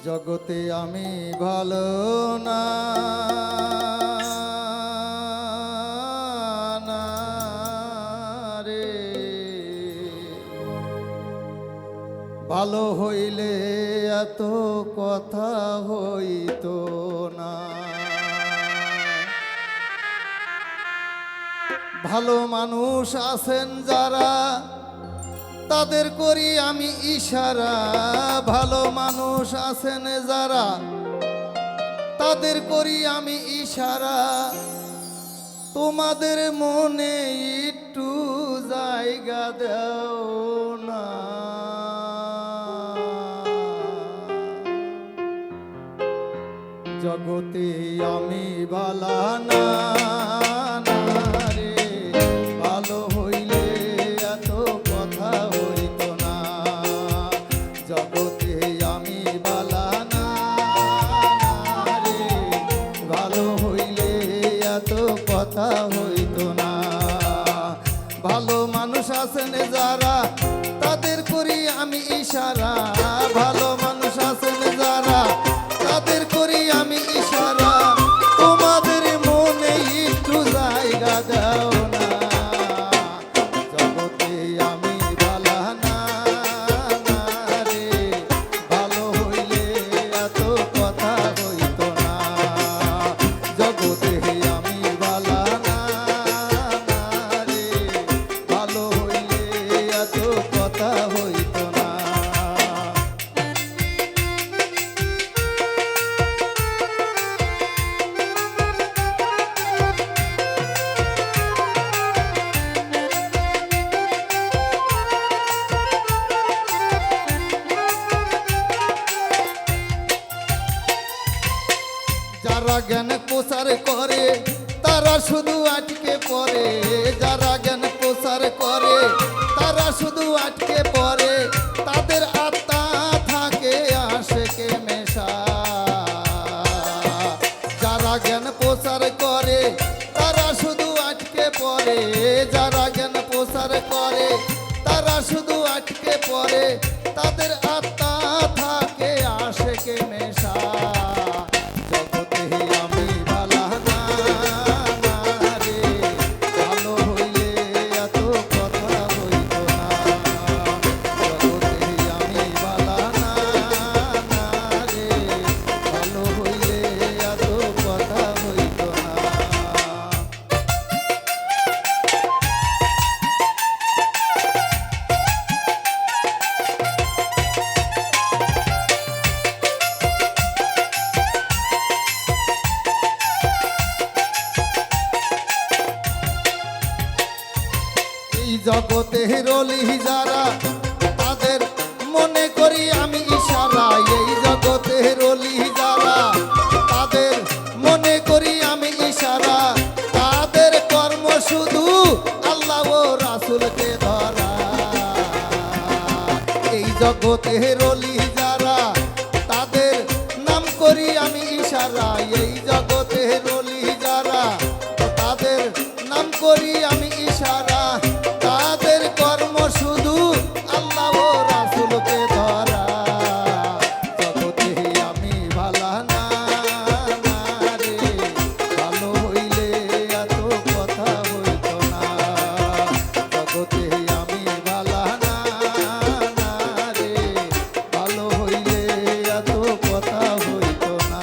জগতে আমি ভালো না না রে, ভালো হইলে এত কথা হইতো না। ভালো মানুষ আছেন যারা তাদের করি আমি ইশারা, ভালো মানুষ আছেন যারা তাদের করি আমি ইশারা। তোমাদের মনে একটু জায়গা দাও না, জগতে আমি ভালো না না রে, ভালো হইলে এত কথা হইতো না। জগতে আমি ভালো না না রে, ভালো হইলে এত কথা হইতো না। ভালো মানুষ আছেন যারা তাদের করি আমি ইশারা, ভালো মানুষ আছেন যারা তাদের করি আমি ইশারা। তোমাদের মনে একটু জায়গা দাও না, জগতে আমি ভালো না না রে, ভালো হইলে এত কথা হইতো না। জগতে আমি ভালো না না রে, ভালো হইলে এত কথা হইতো না। যারা জ্ঞান প্রচার করে তারা শুধু আটকে পড়ে, যারা জ্ঞান প্রচার করে তারা শুধু আটকে পড়ে। তাদের আত্মা থাকে আশেকে মেশা। যারা জ্ঞান প্রচার করে তারা শুধু আটকে পড়ে, যারা জ্ঞান প্রচার করে তারা শুধু আটকে পড়ে। তাদের আত্মা থাকে আশেকে মেশা। জগতে রলি যারা তাদের মনে করি আমি ইশারা, এই জগতে রলি যারা তাদের মনে করি আমি ইশারা। তাদের কর্ম শুধু আল্লাহ ও রাসূলকে ধরা, এই জগতে রলি যারা তাদের নাম করি আমি ইশারা। এই জগতে রলি যারা তাদের নাম করি আমি ইশারা। তাদের কর্ম শুধু আল্লাহ ও রাসূলকে ধরা। জগতে আমি ভালো না না রে, ভালো হইলে এত কথা হইতো না। জগতে আমি ভালো না না রে, ভালো হইলে এত কথা হইতো না।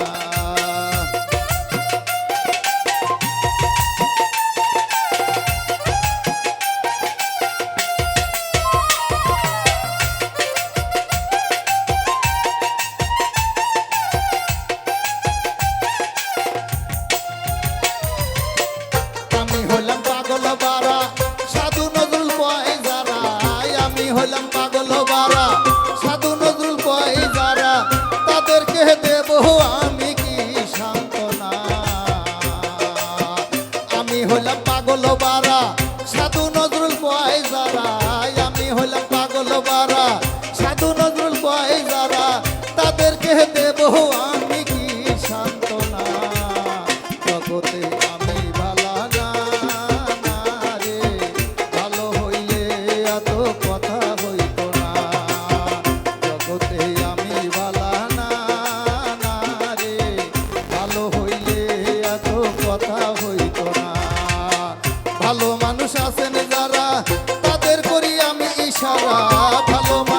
আমি হলাম পাগল বারা সাধু নজরুল কয় যারা, আমি হলাম পাগল বারা সাধু নজরুল কয় যারা। তাদেরকে দেব আমি কি সান্ত্বনা। আমি হলাম পাগল বারা সাধু নজরুল কয় যারা, আমি হলাম পাগল বারা সাধু নজরুল কয় যারা। তাদেরকে দেব আমি কি সান্ত্বনা। জগতে আমি ভালো না না রে, ভালো হইলে এত কথা হইতো না। ইশারা ভালো